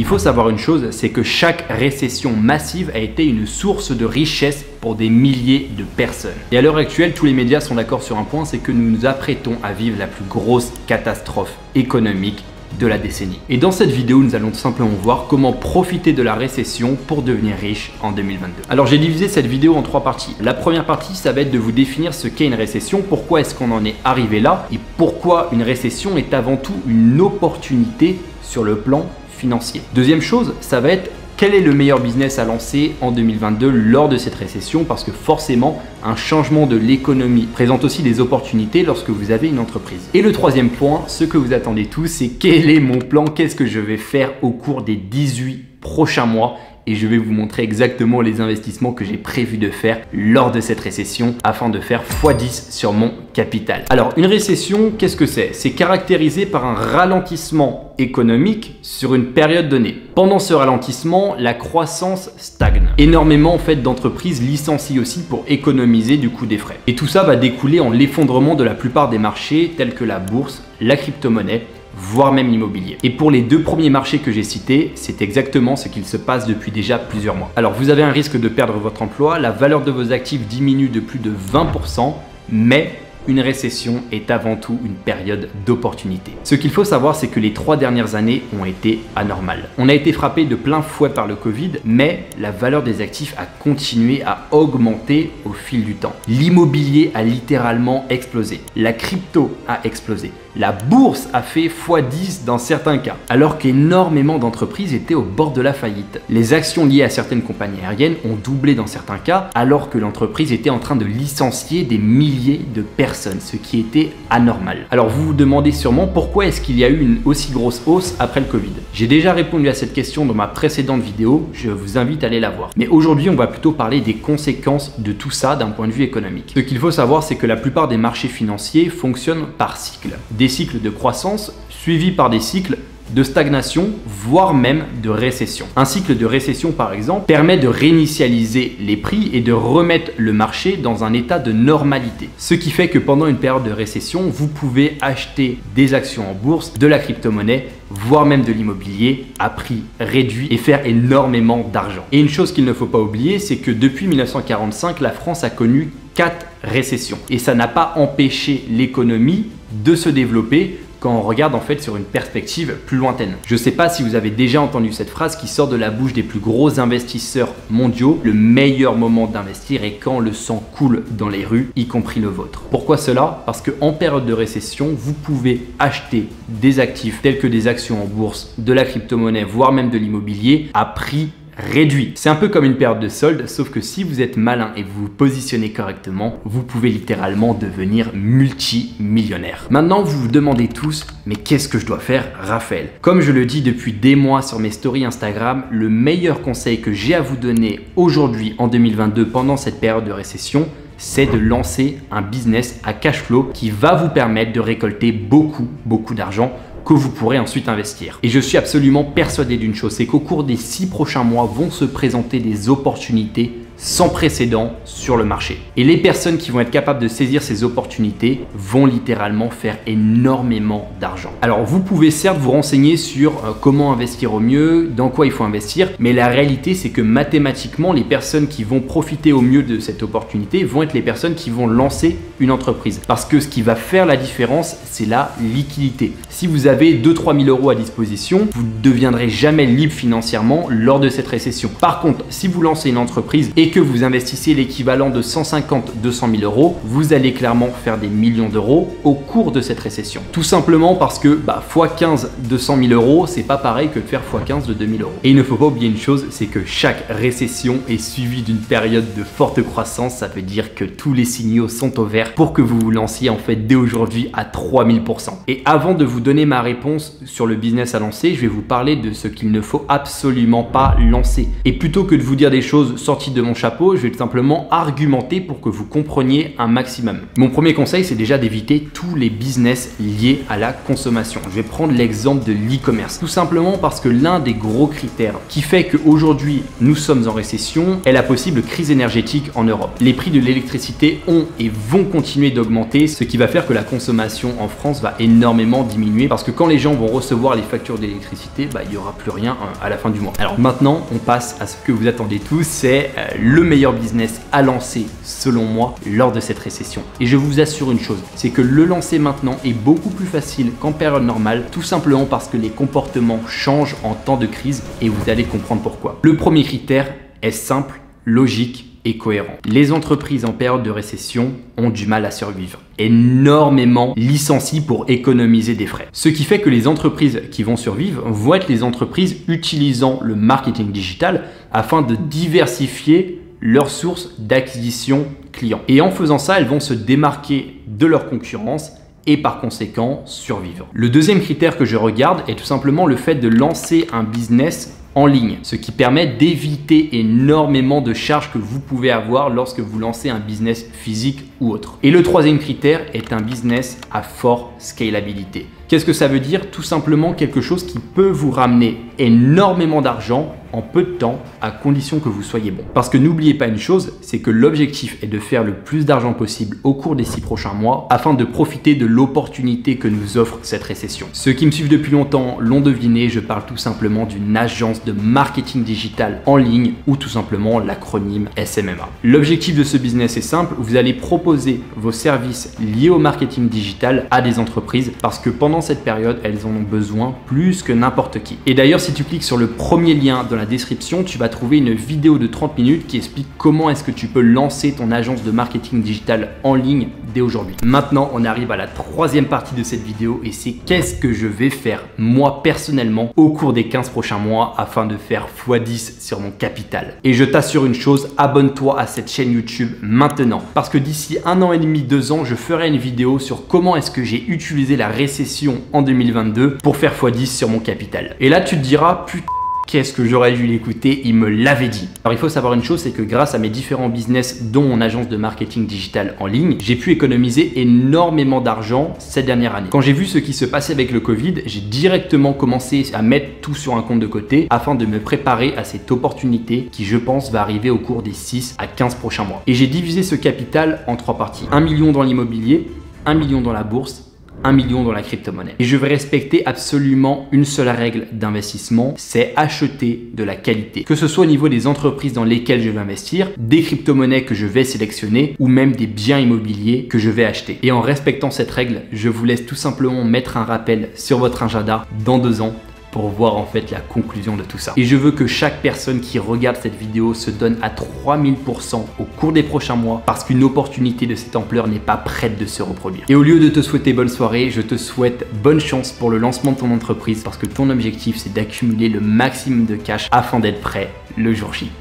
Il faut savoir une chose, c'est que chaque récession massive a été une source de richesse pour des milliers de personnes. Et à l'heure actuelle, tous les médias sont d'accord sur un point, c'est que nous nous apprêtons à vivre la plus grosse catastrophe économique de la décennie. Et dans cette vidéo, nous allons tout simplement voir comment profiter de la récession pour devenir riche en 2022. Alors j'ai divisé cette vidéo en 3 parties. La première partie, ça va être de vous définir ce qu'est une récession, pourquoi est-ce qu'on en est arrivé là et pourquoi une récession est avant tout une opportunité sur le plan financier. Deuxième chose, ça va être quel est le meilleur business à lancer en 2022 lors de cette récession, parce que forcément, un changement de l'économie présente aussi des opportunités lorsque vous avez une entreprise. Et le troisième point, ce que vous attendez tous, c'est quel est mon plan, qu'est-ce que je vais faire au cours des 18 prochains mois. Et je vais vous montrer exactement les investissements que j'ai prévu de faire lors de cette récession afin de faire x10 sur mon capital. Alors, une récession, qu'est-ce que c'est? C'est caractérisé par un ralentissement économique sur une période donnée. Pendant ce ralentissement, la croissance stagne. Énormément d'entreprises licencient aussi pour économiser du coût des frais. Et tout ça va découler en l'effondrement de la plupart des marchés tels que la bourse, la crypto-monnaie, voire même l'immobilier. Et pour les 2 premiers marchés que j'ai cités, c'est exactement ce qu'il se passe depuis déjà plusieurs mois. Alors vous avez un risque de perdre votre emploi, la valeur de vos actifs diminue de plus de 20%, mais une récession est avant tout une période d'opportunité. Ce qu'il faut savoir, c'est que les 3 dernières années ont été anormales. On a été frappé de plein fouet par le Covid, mais la valeur des actifs a continué à augmenter au fil du temps. L'immobilier a littéralement explosé. La crypto a explosé. La bourse a fait x10 dans certains cas, alors qu'énormément d'entreprises étaient au bord de la faillite. Les actions liées à certaines compagnies aériennes ont doublé dans certains cas, alors que l'entreprise était en train de licencier des milliers de personnes, ce qui était anormal. Alors vous vous demandez sûrement pourquoi est-ce qu'il y a eu une aussi grosse hausse après le Covid. J'ai déjà répondu à cette question dans ma précédente vidéo, je vous invite à aller la voir. Mais aujourd'hui, on va plutôt parler des conséquences de tout ça d'un point de vue économique. Ce qu'il faut savoir, c'est que la plupart des marchés financiers fonctionnent par cycles. Des cycles de croissance suivis par des cycles de stagnation, voire même de récession. Un cycle de récession, par exemple, permet de réinitialiser les prix et de remettre le marché dans un état de normalité. Ce qui fait que pendant une période de récession, vous pouvez acheter des actions en bourse, de la crypto-monnaie, voire même de l'immobilier à prix réduit et faire énormément d'argent. Et une chose qu'il ne faut pas oublier, c'est que depuis 1945, la France a connu 4 récessions. Et ça n'a pas empêché l'économie de se développer quand on regarde sur une perspective plus lointaine. Je ne sais pas si vous avez déjà entendu cette phrase qui sort de la bouche des plus gros investisseurs mondiaux: le meilleur moment d'investir est quand le sang coule dans les rues, y compris le vôtre. Pourquoi cela? Parce qu'en période de récession, vous pouvez acheter des actifs tels que des actions en bourse, de la crypto-monnaie, voire même de l'immobilier à prix réduit. C'est un peu comme une période de solde, sauf que si vous êtes malin et vous vous positionnez correctement, vous pouvez littéralement devenir multimillionnaire. Maintenant, vous vous demandez tous, mais qu'est-ce que je dois faire, Raphaël? Comme je le dis depuis des mois sur mes stories Instagram, le meilleur conseil que j'ai à vous donner aujourd'hui en 2022 pendant cette période de récession, c'est de lancer un business à cash flow qui va vous permettre de récolter beaucoup d'argent que vous pourrez ensuite investir. Et je suis absolument persuadé d'une chose, c'est qu'au cours des 6 prochains mois vont se présenter des opportunités sans précédent sur le marché. Et les personnes qui vont être capables de saisir ces opportunités vont littéralement faire énormément d'argent. Alors vous pouvez certes vous renseigner sur comment investir au mieux, dans quoi il faut investir, mais la réalité c'est que mathématiquement les personnes qui vont profiter au mieux de cette opportunité vont être les personnes qui vont lancer une entreprise. Parce que ce qui va faire la différence, c'est la liquidité. Si vous avez 2-3 000 euros à disposition, vous ne deviendrez jamais libre financièrement lors de cette récession. Par contre, si vous lancez une entreprise et que vous investissez l'équivalent de 150-200 000 euros, vous allez clairement faire des millions d'euros au cours de cette récession. Tout simplement parce que x15 200 000 euros, c'est pas pareil que de faire x15 de 2000 euros. Et il ne faut pas oublier une chose, c'est que chaque récession est suivie d'une période de forte croissance. Ça veut dire que tous les signaux sont au vert pour que vous vous lanciez dès aujourd'hui à 3000%. Et avant de vous donner ma réponse sur le business à lancer, je vais vous parler de ce qu'il ne faut absolument pas lancer. Et plutôt que de vous dire des choses sorties de mon chapeau, je vais tout simplement argumenter pour que vous compreniez un maximum. Mon premier conseil, c'est déjà d'éviter tous les business liés à la consommation. Je vais prendre l'exemple de l'e-commerce. Tout simplement parce que l'un des gros critères qui fait qu'aujourd'hui nous sommes en récession est la possible crise énergétique en Europe. Les prix de l'électricité ont et vont continuer d'augmenter, ce qui va faire que la consommation en France va énormément diminuer parce que quand les gens vont recevoir les factures d'électricité, il n'y aura plus rien à la fin du mois. Alors maintenant, on passe à ce que vous attendez tous, c'est le meilleur business à lancer selon moi lors de cette récession. Et je vous assure une chose, c'est que le lancer maintenant est beaucoup plus facile qu'en période normale, tout simplement parce que les comportements changent en temps de crise et vous allez comprendre pourquoi. Le premier critère est simple, logique et cohérent. Les entreprises en période de récession ont du mal à survivre. Énormément licencient pour économiser des frais. Ce qui fait que les entreprises qui vont survivre vont être les entreprises utilisant le marketing digital afin de diversifier leurs sources d'acquisition clients. Et en faisant ça, elles vont se démarquer de leur concurrence et par conséquent survivre. Le deuxième critère que je regarde est tout simplement le fait de lancer un business en ligne, ce qui permet d'éviter énormément de charges que vous pouvez avoir lorsque vous lancez un business physique ou autre. Et le troisième critère est un business à forte scalabilité. Qu'est-ce que ça veut dire? Tout simplement quelque chose qui peut vous ramener énormément d'argent en peu de temps à condition que vous soyez bon. Parce que n'oubliez pas une chose, c'est que l'objectif est de faire le plus d'argent possible au cours des 6 prochains mois afin de profiter de l'opportunité que nous offre cette récession. Ceux qui me suivent depuis longtemps l'ont deviné, je parle tout simplement d'une agence de marketing digital en ligne ou tout simplement l'acronyme SMMA. L'objectif de ce business est simple, vous allez proposer vos services liés au marketing digital à des entreprises parce que pendant cette période, elles en ont besoin plus que n'importe qui. Et d'ailleurs, si tu cliques sur le premier lien dans la description, tu vas trouver une vidéo de 30 minutes qui explique comment est-ce que tu peux lancer ton agence de marketing digital en ligne dès aujourd'hui. Maintenant, on arrive à la troisième partie de cette vidéo et c'est qu'est-ce que je vais faire moi personnellement au cours des 15 prochains mois afin de faire x10 sur mon capital. Et je t'assure une chose, abonne-toi à cette chaîne YouTube maintenant parce que d'ici 1 an et demi, 2 ans, je ferai une vidéo sur comment est-ce que j'ai utilisé la récession en 2022 pour faire x10 sur mon capital. Et là, tu te diras, putain, qu'est-ce que j'aurais dû l'écouter, il me l'avait dit. Alors il faut savoir une chose, c'est que grâce à mes différents business, dont mon agence de marketing digital en ligne, j'ai pu économiser énormément d'argent cette dernière année. Quand j'ai vu ce qui se passait avec le Covid, j'ai directement commencé à mettre tout sur un compte de côté afin de me préparer à cette opportunité qui, je pense, va arriver au cours des 6 à 15 prochains mois. Et j'ai divisé ce capital en 3 parties. 1 million dans l'immobilier, 1 million dans la bourse, 1 million dans la crypto-monnaie. Et je vais respecter absolument une seule règle d'investissement, c'est acheter de la qualité. Que ce soit au niveau des entreprises dans lesquelles je vais investir, des crypto-monnaies que je vais sélectionner ou même des biens immobiliers que je vais acheter. Et en respectant cette règle, je vous laisse tout simplement mettre un rappel sur votre agenda dans 2 ans pour voir en fait la conclusion de tout ça. Et je veux que chaque personne qui regarde cette vidéo se donne à 3000% au cours des prochains mois parce qu'une opportunité de cette ampleur n'est pas prête de se reproduire. Et au lieu de te souhaiter bonne soirée, je te souhaite bonne chance pour le lancement de ton entreprise parce que ton objectif c'est d'accumuler le maximum de cash afin d'être prêt le jour J.